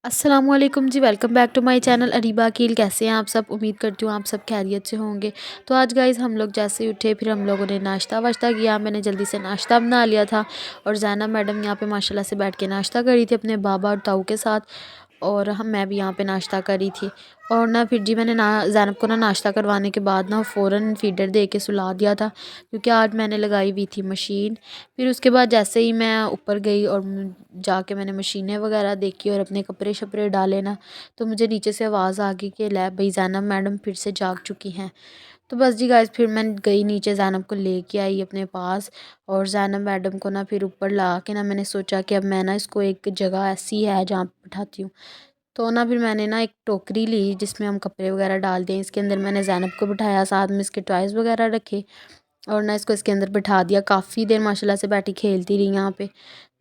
अस्सलामुअलैकुम जी, welcome back to my channel Areeba Aqeel. कैसे हैं आप सब? उम्मीद करती हूँ आप सब खैरियत से होंगे। तो आज गाइज़ हम लोग जैसे ही उठे फिर हम लोगों ने नाश्ता वाश्ता किया। मैंने जल्दी से नाश्ता बना लिया था और ज़ैनब मैडम यहाँ पे माशाल्लाह से बैठ के नाश्ता कर रही थी अपने बाबा और ताऊ के साथ, और मैं भी यहाँ पे नाश्ता करी थी। और ना फिर जी मैंने ना ज़ैनब को ना नाश्ता करवाने के बाद ना फ़ौरन फ़ीडर दे के सुला दिया था, क्योंकि आज मैंने लगाई हुई थी मशीन। फिर उसके बाद जैसे ही मैं ऊपर गई और जाके मैंने मशीनें वगैरह देखी और अपने कपड़े शपड़े डाले ना, तो मुझे नीचे से आवाज़ आ गई कि ले भाई ज़ैनब मैडम फिर से जाग चुकी हैं। तो बस जी गाइस फिर मैं गई नीचे, ज़ैनब को लेके आई अपने पास, और ज़ैनब मैडम को ना फिर ऊपर ला के ना मैंने सोचा कि अब मैं ना इसको एक जगह ऐसी है जहाँ पे बिठाती हूँ। तो ना फिर मैंने ना एक टोकरी ली जिसमें हम कपड़े वगैरह डाल दें। इसके अंदर मैंने ज़ैनब को बिठाया, साथ में इसके टॉयज़ वगैरह रखे और ना इसको इसके अंदर बिठा दिया। काफ़ी देर माशाल्लाह से बैठी खेलती रही यहाँ पे।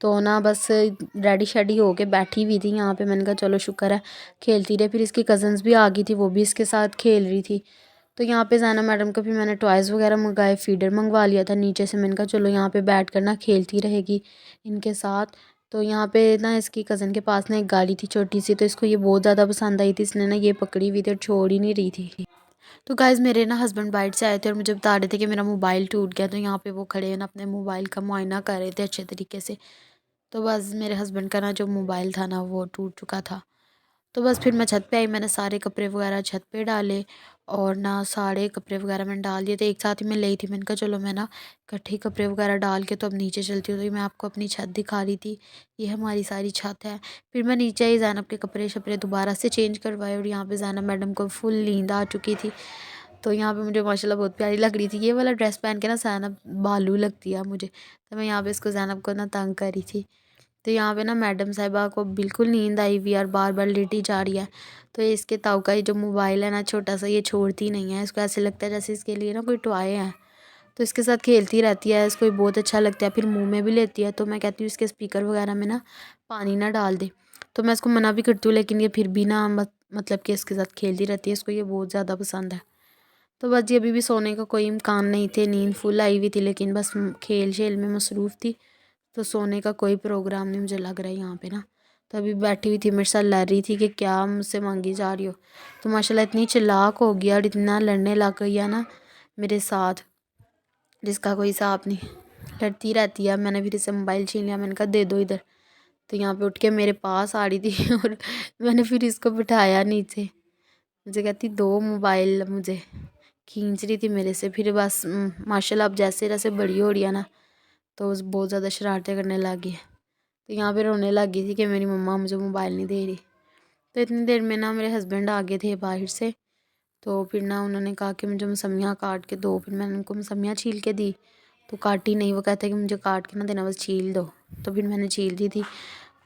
तो ना बस रेडी शेडी हो के बैठी हुई थी यहाँ पे। मैंने कहा चलो शुक्र है खेलती रहे। फिर इसकी कज़न्स भी आ गई थी, वो भी इसके साथ खेल रही थी। तो यहाँ पे ज़ैनब मैडम को फिर मैंने टॉयज़ वगैरह मंगाए, फीडर मंगवा लिया था नीचे से। मैंने कहा चलो यहाँ पे बैठ कर ना खेलती रहेगी इनके साथ। तो यहाँ पे ना इसकी कज़न के पास ना एक गाड़ी थी छोटी सी, तो इसको ये बहुत ज़्यादा पसंद आई थी। इसने ना ये पकड़ी हुई थी और छोड़ ही नहीं रही थी। तो गाइज़ मेरे ना हस्बैंड बाइट से आए थे और मुझे बता रहे थे कि मेरा मोबाइल टूट गया। तो यहाँ पे वो खड़े हैं ना अपने मोबाइल का मुआयना कर रहे थे अच्छे तरीके से। तो बस मेरे हस्बैंड का ना जो मोबाइल था ना वो टूट चुका था। तो बस फिर मैं छत पे आई, मैंने सारे कपड़े वगैरह छत पे डाले और ना सारे कपड़े वगैरह मैंने डाल दिए थे। एक साथ ही मैं ली थी, मैंने कहा चलो मैं ना इकट्ठे कपड़े वगैरह डाल के तो अब नीचे चलती हूँ। तो मैं आपको अपनी छत दिखा रही थी, ये हमारी सारी छत है। फिर मैं नीचे आई, ज़ैनब के कपड़े शपड़े दोबारा से चेंज करवाए और यहाँ पे ज़ैनब मैडम को फुल नींद आ चुकी थी। तो यहाँ पे मुझे माशाल्लाह बहुत प्यारी लग रही थी। ये वाला ड्रेस पहन के ना ज़ैनब भालू लगती है मुझे। तो मैं यहाँ पे इसको ज़ैनब को ना तंग कर रही थी। तो यहाँ पे ना मैडम साहिबा को बिल्कुल नींद आई हुई है और बार बार लेटी जा रही है। तो ये इसके ताऊ का ये जो मोबाइल है ना छोटा सा, ये छोड़ती नहीं है। इसको ऐसे लगता है जैसे इसके लिए ना कोई टॉय है। तो इसके साथ खेलती रहती है, इसको ये बहुत अच्छा लगता है। फिर मुंह में भी लेती है। तो मैं कहती हूँ इसके स्पीकर वगैरह में ना पानी ना डाल दे। तो मैं इसको मना भी करती हूँ, लेकिन ये फिर भी ना मतलब कि इसके साथ खेलती रहती है। इसको ये बहुत ज़्यादा पसंद है। तो बस जी अभी भी सोने का कोई इम्कान नहीं थे, नींद फुल आई हुई थी, लेकिन बस खेल शेल में मसरूफ़ थी। तो सोने का कोई प्रोग्राम नहीं मुझे लग रहा है यहाँ पे ना। तो अभी बैठी हुई थी, मेरे साथ लड़ रही थी कि क्या मुझसे मांगी जा रही हो। तो माशाल्लाह इतनी चालाक हो गया और इतना लड़ने लग गई है ना मेरे साथ, जिसका कोई हिसाब नहीं। लड़ती रहती है। मैंने फिर इसे मोबाइल छीन लिया, मैंने कहा दे दो इधर। तो यहाँ पे उठ के मेरे पास आ रही थी और मैंने फिर इसको बिठाया नीचे। मुझे कहती दो मोबाइल, मुझे खींच रही थी मेरे से। फिर बस माशाल्लाह अब जैसे जैसे बड़ी हो रही है ना, तो बहुत ज़्यादा शरारतें करने लगी है। तो यहाँ पे रोने लग गई थी कि मेरी मम्मा मुझे मोबाइल नहीं दे रही। तो इतनी देर में ना मेरे हस्बैंड आ गए थे बाहर से। तो फिर ना उन्होंने कहा कि मुझे मौसमियाँ काट के दो। फिर मैंने उनको मौसमियाँ छील के दी, तो काटी नहीं। वो कहते कि मुझे काट के ना देना, बस छील दो। तो फिर मैंने छील दी थी।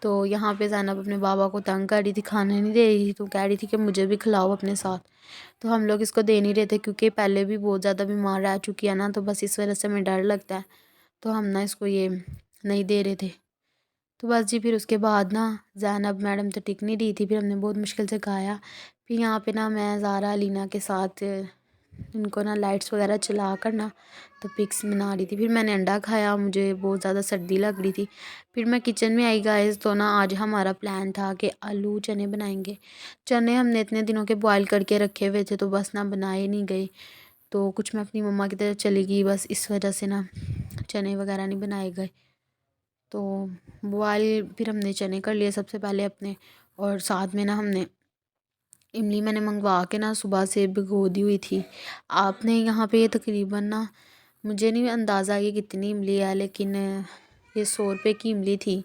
तो यहाँ पे ज़ैनब अपने बाबा को तंग कर रही थी, खाने नहीं दे रही थी। तो कह रही थी कि मुझे भी खिलाओ अपने साथ। तो हम लोग इसको दे नहीं रहे थे, क्योंकि पहले भी बहुत ज़्यादा बीमार रह चुकी है ना, तो बस इस वजह से हमें डर लगता है। तो हम ना इसको ये नहीं दे रहे थे। तो बस जी फिर उसके बाद ना ज़ैनब मैडम तो टिक नहीं रही थी। फिर हमने बहुत मुश्किल से खाया। फिर यहाँ पे ना मैं ज़ारा अलीना के साथ इनको ना लाइट्स वगैरह चला कर ना तो पिक्स बना रही थी। फिर मैंने अंडा खाया, मुझे बहुत ज़्यादा सर्दी लग रही थी। फिर मैं किचन में आई गाइस। तो ना आज हमारा प्लान था कि आलू चने बनाएंगे। चने हमने इतने दिनों के बॉयल करके रखे हुए थे, तो बस ना बनाए नहीं गए। तो कुछ मैं अपनी मम्मा की तरफ चली गई, बस इस वजह से ना चने वगैरह नहीं बनाए गए। तो बॉयल फिर हमने चने कर लिए सबसे पहले अपने, और साथ में ना हमने इमली मैंने मंगवा के ना सुबह से भिगो दी हुई थी। आपने यहाँ पे तकरीबन ना, मुझे नहीं अंदाज़ा कि कितनी इमली है, लेकिन ये 100 रुपये की इमली थी।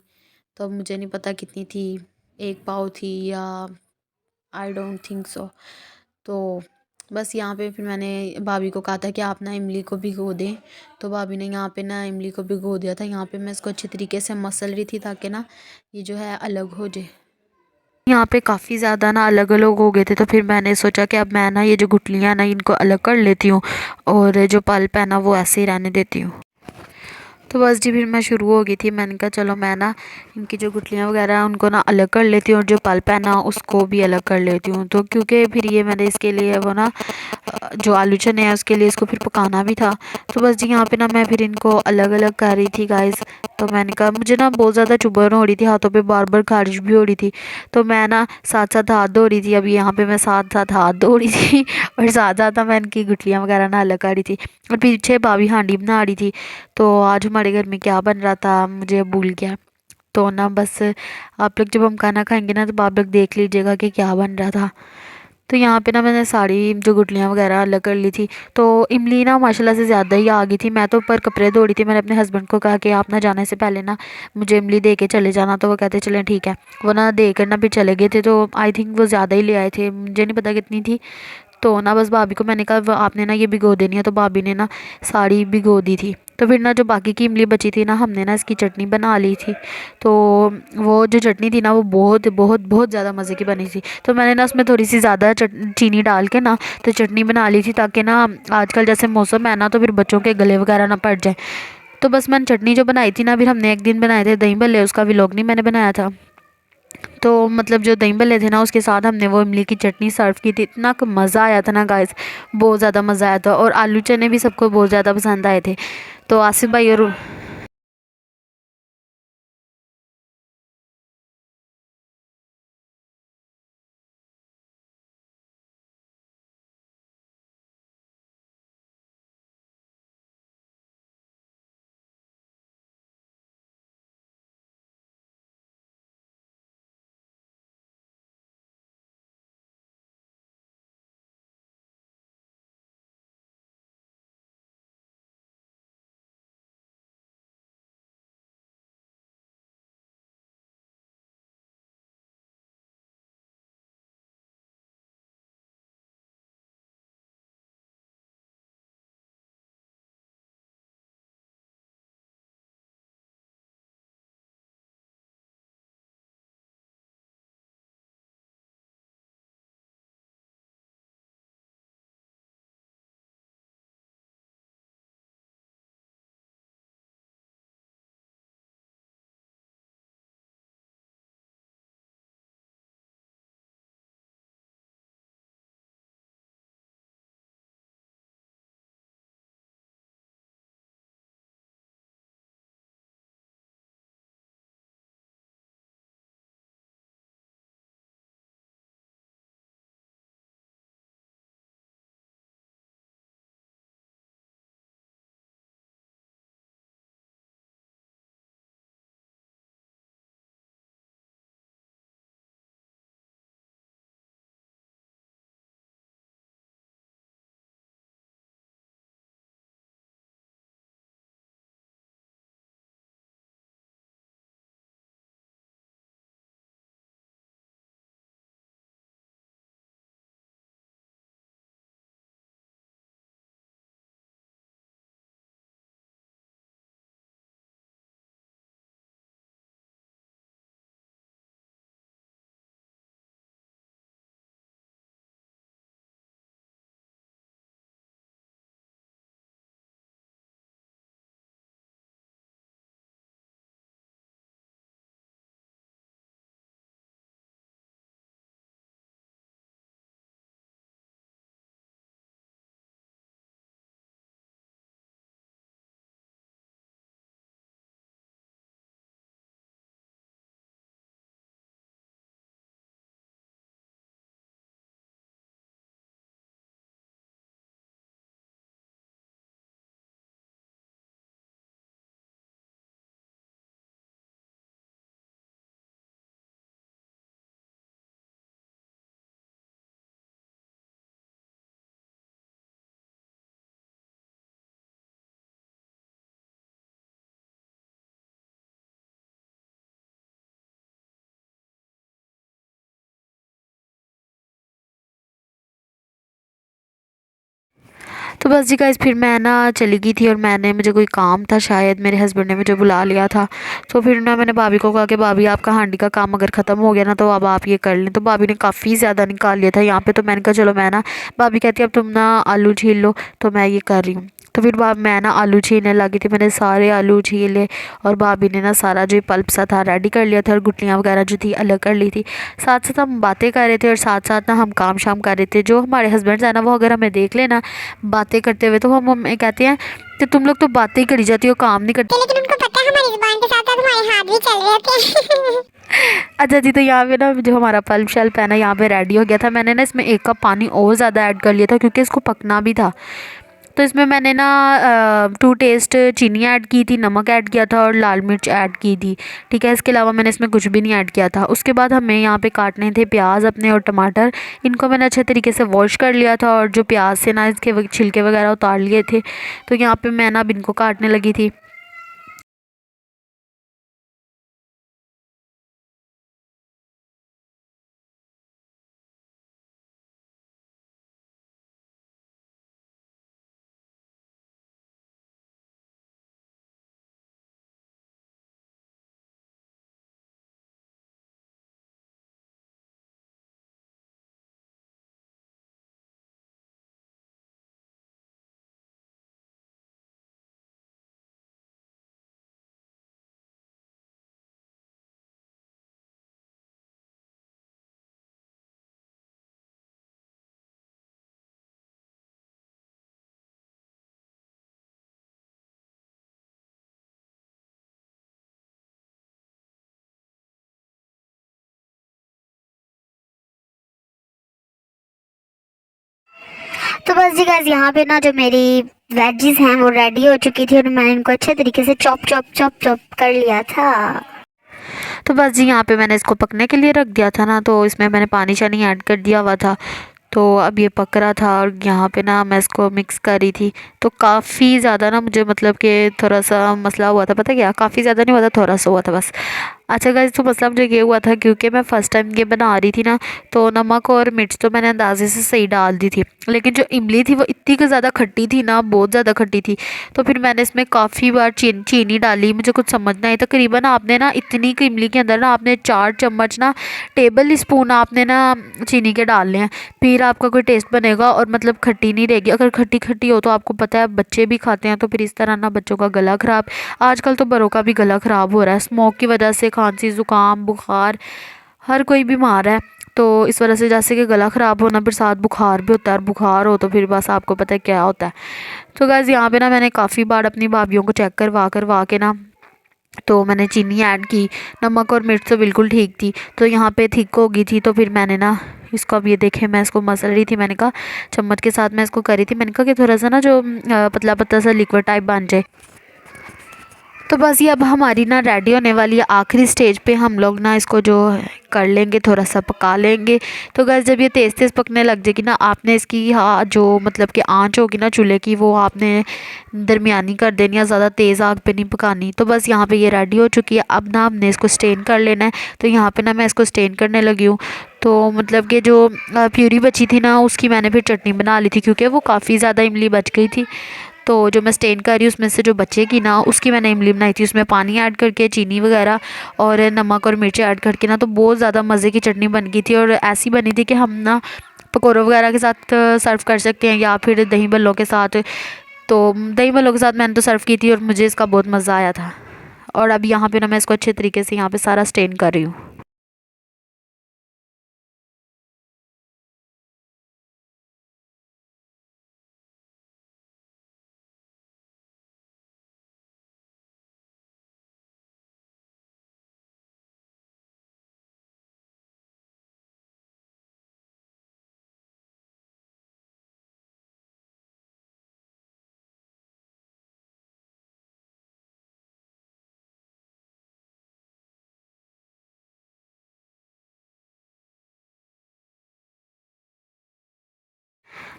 तो अब मुझे नहीं पता कितनी थी, एक पाव थी या आई डोंट थिंक सो। तो बस यहाँ पे फिर मैंने भाभी को कहा था कि आप ना इमली को भिगो दें। तो भाभी ने यहाँ पे ना इमली को भिगो दिया था। यहाँ पे मैं इसको अच्छी तरीके से मसल रही थी, ताकि ना ये जो है अलग हो जाए। यहाँ पे काफ़ी ज़्यादा ना अलग अलग हो गए थे। तो फिर मैंने सोचा कि अब मैं ना ये जो गुठलियाँ ना इनको अलग कर लेती हूँ, और जो पल्प है ना वो ऐसे ही रहने देती हूँ। तो बस जी फिर मैं शुरू हो गई थी। मैंने कहा चलो मैं ना इनकी जो गुठलियाँ वगैरह हैं उनको ना अलग कर लेती हूँ और जो पल्प है ना उसको भी अलग कर लेती हूँ। तो क्योंकि फिर ये मैंने इसके लिए वो ना जो आलू चने हैं उसके लिए इसको फिर पकाना भी था। तो बस जी यहाँ पे ना मैं फिर इनको अलग अलग कर रही थी गाइस। तो मैंने कहा मुझे ना बहुत ज़्यादा चुभन हो रही थी, हाथों पे बार बार खारिश भी हो रही थी। तो मैं ना साथ साथ हाथ धो रही थी। अभी यहाँ पे मैं साथ साथ हाथ धो रही थी और साथ साथ मैं इनकी गुठलियाँ वगैरह ना अलग कर रही थी। और पीछे भाभी हांडी बना रही थी। तो आज हमारे घर में क्या बन रहा था मुझे भूल गया। तो ना बस आप लोग जब हम खाना खाएंगे ना तो आप लोग देख लीजिएगा कि क्या बन रहा था। तो यहाँ पे ना मैंने सारी जो गुठलियाँ वगैरह अलग कर ली थी। तो इमली ना माशाल्लाह से ज़्यादा ही आ गई थी। मैं तो ऊपर कपड़े धो रही थी। मैंने अपने हस्बैंड को कहा कि आप ना जाने से पहले ना मुझे इमली दे के चले जाना। तो वो कहते चलें ठीक है। वो ना दे कर ना फिर चले गए थे। तो आई थिंक वो ज़्यादा ही ले आए थे, मुझे नहीं पता कितनी थी। तो ना बस भाभी को मैंने कहा आपने ना ये भिगो देनी है। तो भाभी ने ना साड़ी भिगो दी थी। तो फिर ना जो बाकी की इमली बची थी ना हमने ना इसकी चटनी बना ली थी। तो वो जो चटनी थी ना वो बहुत बहुत बहुत ज़्यादा मज़े की बनी थी। तो मैंने ना उसमें थोड़ी सी ज़्यादा चीनी डाल के ना तो चटनी बना ली थी, ताकि ना आजकल जैसे मौसम है ना तो फिर बच्चों के गले वगैरह ना पड़ जाए। तो बस मैंने चटनी जो बनाई थी ना, फिर हमने एक दिन बनाए थे दही भल्ले, उसका व्लॉग नहीं मैंने बनाया था। तो मतलब जो दही भल्ले थे ना उसके साथ हमने वो इमली की चटनी सर्व की थी। इतना मज़ा आया था ना गाइस, बहुत ज़्यादा मज़ा आया था। और आलू चने भी सबको बहुत ज़्यादा पसंद आए थे। तो आसिफ भाई और तो बस जी गाइस फिर मैं ना चली गई थी और मैंने मुझे कोई काम था, शायद मेरे हस्बैंड ने मुझे बुला लिया था। तो फिर ना मैंने भाभी को कहा कि भाभी आपका हांडी का काम अगर ख़त्म हो गया ना तो अब आप ये कर लें। तो भाभी ने काफ़ी ज़्यादा निकाल लिया था यहाँ पे। तो मैंने कहा चलो मैं ना, भाभी कहती अब तुम ना आलू छील लो, तो मैं ये कर रही हूँ। तो फिर मैं ना आलू छीलने लगी थी। मैंने सारे आलू छीले और भाभी ने ना सारा जो पल्प सा था रेडी कर लिया था और गुटलियाँ वगैरह जो थी अलग कर ली थी। साथ साथ हम बातें कर रहे थे और साथ साथ ना हम काम शाम कर रहे थे। जो हमारे हस्बैंड्स हैं ना, वो अगर हमें देख लेना बातें करते हुए तो हम हमें कहते हैं कि तुम लोग तो बातें ही करी जाती हो, काम नहीं करते। लेकिन उनको पता है हमारी जुबान के साथ साथ हमारे हाथ भी चल रहे होते हैं। अच्छा जी, तो यहाँ पे ना जो हमारा पल्प शल्प है ना, यहाँ पे रेडी हो गया था। मैंने ना इसमें 1 कप पानी और ज़्यादा ऐड कर लिया था क्योंकि इसको पकना भी था। तो इसमें मैंने ना 2 टेस्ट चीनी ऐड की थी, नमक ऐड किया था और लाल मिर्च ऐड की थी। ठीक है, इसके अलावा मैंने इसमें कुछ भी नहीं ऐड किया था। उसके बाद हमें यहाँ पे काटने थे प्याज अपने और टमाटर। इनको मैंने अच्छे तरीके से वॉश कर लिया था और जो प्याज से ना इसके छिलके वगैरह उतार लिए थे। तो यहाँ पे मैं ना अब इनको काटने लगी थी। तो बस जी गाइस, यहाँ पे ना जो मेरी वेजीज हैं वो रेडी हो चुकी थी और मैंने इनको अच्छे तरीके से चॉप चॉप चॉप चॉप कर लिया था। तो बस जी यहाँ पे मैंने इसको पकने के लिए रख दिया था ना, तो इसमें मैंने पानी शानी ऐड कर दिया हुआ था। तो अब ये पक रहा था और यहाँ पे ना मैं इसको मिक्स कर रही थी। तो काफ़ी ज़्यादा ना मुझे मतलब कि थोड़ा सा मसला हुआ था, पता क्या, काफ़ी ज़्यादा नहीं हुआ था, थोड़ा सा हुआ था बस। अच्छा गाइस, तो मसला मुझे ये हुआ था क्योंकि मैं फ़र्स्ट टाइम ये बना रही थी ना, तो नमक और मिर्च तो मैंने अंदाजे से सही डाल दी थी, लेकिन जो इमली थी वो इतनी ज़्यादा खट्टी थी ना, बहुत ज़्यादा खट्टी थी। तो फिर मैंने इसमें काफ़ी बार चीनी डाली, मुझे कुछ समझ नहीं आई। तकरीबन आपने ना इतनी की इमली के अंदर ना आपने 4 चम्मच ना, टेबल स्पून आपने ना चीनी के डालने हैं, फिर आपका कोई टेस्ट बनेगा और मतलब खट्टी नहीं रहेगी। अगर खट्टी खट्टी हो तो आपको पता है बच्चे भी खाते हैं, तो फिर इस तरह ना बच्चों का गला ख़राब, आजकल तो बड़ों का भी गला ख़राब हो रहा है स्मोक की वजह से, खांसी ज़ुकाम बुखार, हर कोई बीमार है। तो इस वजह से जैसे कि गला ख़राब होना, फिर साथ बुखार भी होता है, और बुखार हो तो फिर बस आपको पता है क्या होता है। तो गाइस यहाँ पे ना मैंने काफ़ी बार अपनी भाभीियों को चेक करवा करवा के ना, तो मैंने चीनी ऐड की, नमक और मिर्च तो बिल्कुल ठीक थी, तो यहाँ पे थिक हो गई थी। तो फिर मैंने ना इसको, अब ये देखें मैं इसको मसल रही थी, मैंने कहा चम्मच के साथ मैं इसको कर रही थी, मैंने कहा कि थोड़ा सा ना जो पतला पतला सा लिक्विड टाइप बन जाए। तो बस ये अब हमारी ना रेडी होने वाली है, आखिरी स्टेज पे हम लोग ना इसको जो कर लेंगे, थोड़ा सा पका लेंगे। तो गैस जब ये तेज़ तेज़ पकने लग जाएगी ना, आपने इसकी जो मतलब कि आंच होगी ना चूल्हे की, वो आपने दरमियानी कर देनी है, ज़्यादा तेज़ आग पे नहीं पकानी। तो बस यहाँ पे ये रेडी हो चुकी है। अब ना हमने इसको स्टेन कर लेना है। तो यहाँ पे ना मैं इसको स्टेन करने लगी हूँ। तो मतलब कि जो प्यूरी बची थी ना, उसकी मैंने फिर चटनी बना ली थी क्योंकि वो काफ़ी ज़्यादा इमली बच गई थी। तो जो मैं स्टेन कर रही हूँ उसमें से जो बचेगी ना, उसकी मैंने इमली बनाई थी, उसमें पानी ऐड करके चीनी वगैरह और नमक और मिर्ची ऐड करके ना, तो बहुत ज़्यादा मज़े की चटनी बन गई थी। और ऐसी बनी थी कि हम ना पकौड़ों वगैरह के साथ सर्व कर सकते हैं या फिर दही बल्लों के साथ। तो दही बल्लों के साथ मैंने तो सर्व की थी और मुझे इसका बहुत मज़ा आया था। और अब यहाँ पे ना मैं इसको अच्छे तरीके से यहाँ पे सारा स्टेन कर रही हूँ।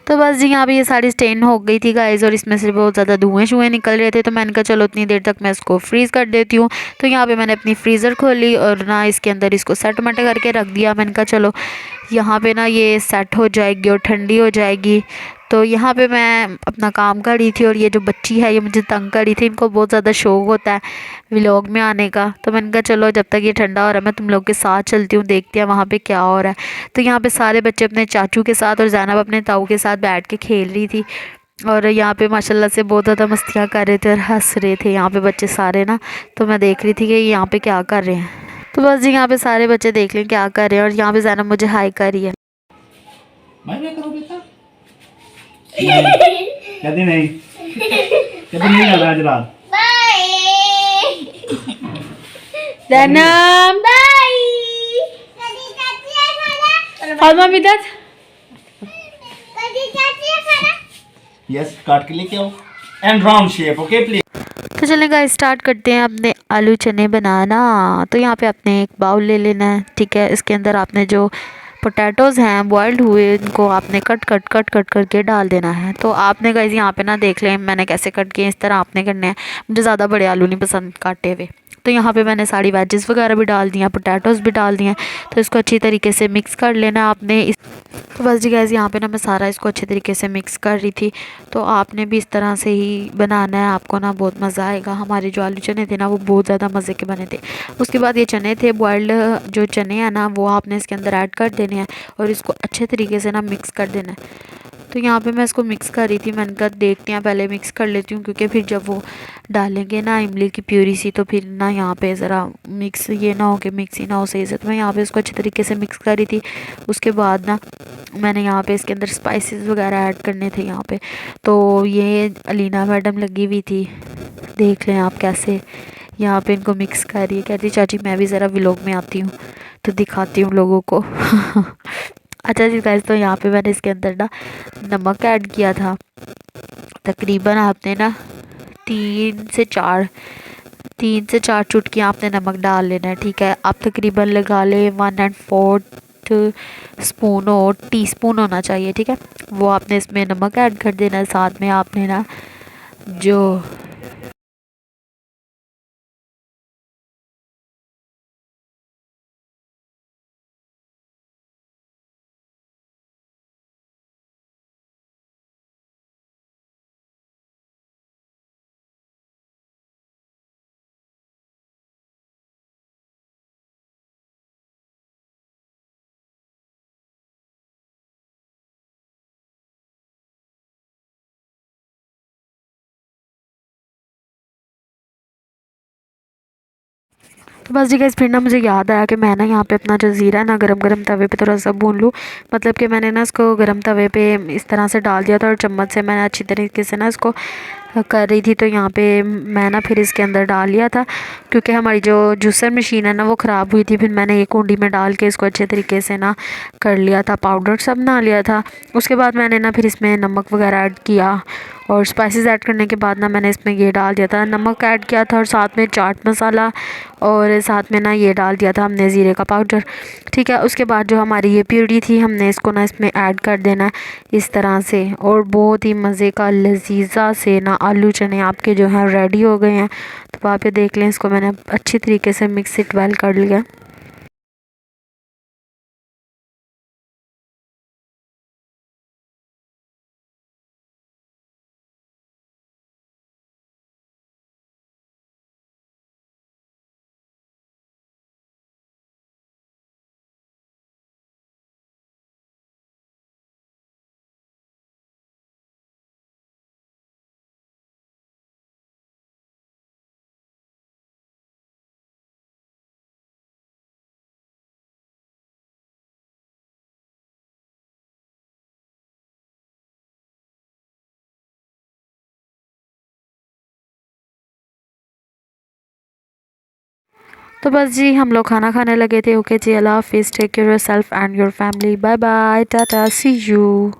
तो बस जी यहाँ पे ये साड़ी स्टेन हो गई थी गाइस, और इसमें से बहुत ज़्यादा धुएँ शुएँ निकल रहे थे। तो मैंने कहा चलो उतनी देर तक मैं इसको फ्रीज़ कर देती हूँ। तो यहाँ पे मैंने अपनी फ्रीज़र खोली और ना इसके अंदर इसको सेट मटे करके रख दिया। मैंने कहा चलो यहाँ पे ना ये सेट हो जाएगी और ठंडी हो जाएगी। तो यहाँ पे मैं अपना काम कर रही थी और ये जो बच्ची है ये मुझे तंग कर रही थी। इनको बहुत ज़्यादा शौक़ होता है व्लॉग में आने का। तो मैंने कहा चलो जब तक ये ठंडा हो रहा है मैं तुम लोग के साथ चलती हूँ, देखते हैं वहाँ पे क्या हो रहा है। तो यहाँ पे सारे बच्चे अपने चाचू के साथ और ज़ैनब अपने ताऊ के साथ बैठ के खेल रही थी। और यहाँ पे माशाल्लाह से बहुत ज़्यादा मस्तियाँ कर रहे थे और हंस रहे थे यहाँ पे बच्चे सारे ना। तो मैं देख रही थी कि यहाँ पे क्या कर रहे हैं। तो बस जी यहाँ पे सारे बच्चे देख लें क्या कर रहे हैं। और यहाँ पे ज़ैनब मुझे हाई कर रही है। मैं करूँ बेटा? कहती नहीं, कहती नहीं जाना आज रात। ज़ैनब फातिमा बिदत यस, काट के लेके आओ and round shape, okay please. तो चलें गाइस स्टार्ट करते हैं अपने आलू चने बनाना। तो यहाँ पे आपने एक बाउल ले लेना है, ठीक है। इसके अंदर आपने जो पोटैटोज़ हैं बॉइल्ड हुए इनको आपने कट करके डाल देना है। तो आपने गाइस यहाँ पे ना देख लें मैंने कैसे कट किए, इस तरह आपने करने हैं। मुझे ज़्यादा बड़े आलू नहीं पसंद काटे हुए। तो यहाँ पे मैंने सारी वेजेस वगैरह भी डाल दी हैं, पोटैटोज़ भी डाल दिए हैं। तो इसको अच्छी तरीके से मिक्स कर लेना है आपने। तो बस जी गाइस यहाँ पे ना मैं सारा इसको अच्छे तरीके से मिक्स कर रही थी। तो आपने भी इस तरह से ही बनाना है, आपको ना बहुत मज़ा आएगा। हमारे जो आलू चने थे ना वो बहुत ज़्यादा मज़े के बने थे। उसके बाद ये चने थे बॉइल्ड, जो चने हैं ना वो आपने इसके अंदर ऐड कर देने हैं और इसको अच्छे तरीके से ना मिक्स कर देना है। तो यहाँ पे मैं इसको मिक्स कर रही थी, मैंने कहा देखते हैं पहले मिक्स कर लेती हूँ, क्योंकि फिर जब वो डालेंगे ना इमली की प्यूरी सी तो फिर ना यहाँ पे ज़रा मिक्स ये ना हो कि मिक्स ही ना हो सही से। तो मैं यहाँ पे इसको अच्छे तरीके से मिक्स कर रही थी। उसके बाद ना मैंने यहाँ पे इसके अंदर स्पाइसेस वगैरह ऐड करने थे यहाँ पे। तो ये अलीना मैडम लगी हुई थी, देख लें आप कैसे यहाँ पे इनको मिक्स कर रही है। कहती चाची मैं भी ज़रा व्लॉग में आती हूँ तो दिखाती हूँ लोगों को। अच्छा जी गाइस, तो यहाँ पे मैंने इसके अंदर ना नमक ऐड किया था। तकरीबन आपने ना 3 से 4 चुटकियाँ आपने नमक डाल लेना है, ठीक है। आप तकरीबन लगा ले 1¼ स्पून और टीस्पून होना चाहिए, ठीक है। वो आपने इसमें नमक ऐड कर देना है। साथ में आपने ना जो तो बस जी गाइस फिर ना मुझे याद आया कि मैं ना यहाँ पे अपना जो ज़ीरा है ना गरम गरम तवे पे थोड़ा सा भून लूँ। मतलब कि मैंने ना इसको गरम तवे पे इस तरह से डाल दिया था और चम्मच से मैंने अच्छी तरीके से ना इसको कर रही थी। तो यहाँ पे मैं ना फिर इसके अंदर डाल लिया था, क्योंकि हमारी जो जूसर मशीन है ना वो ख़राब हुई थी। फिर मैंने एक कुंडी में डाल के इसको अच्छे तरीके से ना कर लिया था, पाउडर सब बना लिया था। उसके बाद मैंने ना फिर इसमें नमक वगैरह ऐड किया और स्पाइसेस ऐड करने के बाद ना मैंने इसमें ये डाल दिया था, नमक ऐड किया था और साथ में चाट मसाला और साथ में ना ये डाल दिया था हमने ज़ीरे का पाउडर, ठीक है। उसके बाद जो हमारी ये प्यूरी थी हमने इसको ना इसमें ऐड कर देना है इस तरह से। और बहुत ही मज़े का लजीजा से ना आलू चने आपके जो हैं रेडी हो गए हैं। तो आप ये देख लें, इसको मैंने अच्छी तरीके से मिक्स इट वेल कर लिया। तो बस जी हम लोग खाना खाने लगे थे। ओके जी, अल्लाह हाफिज़, take care yourself and your family, bye bye, tata, see you.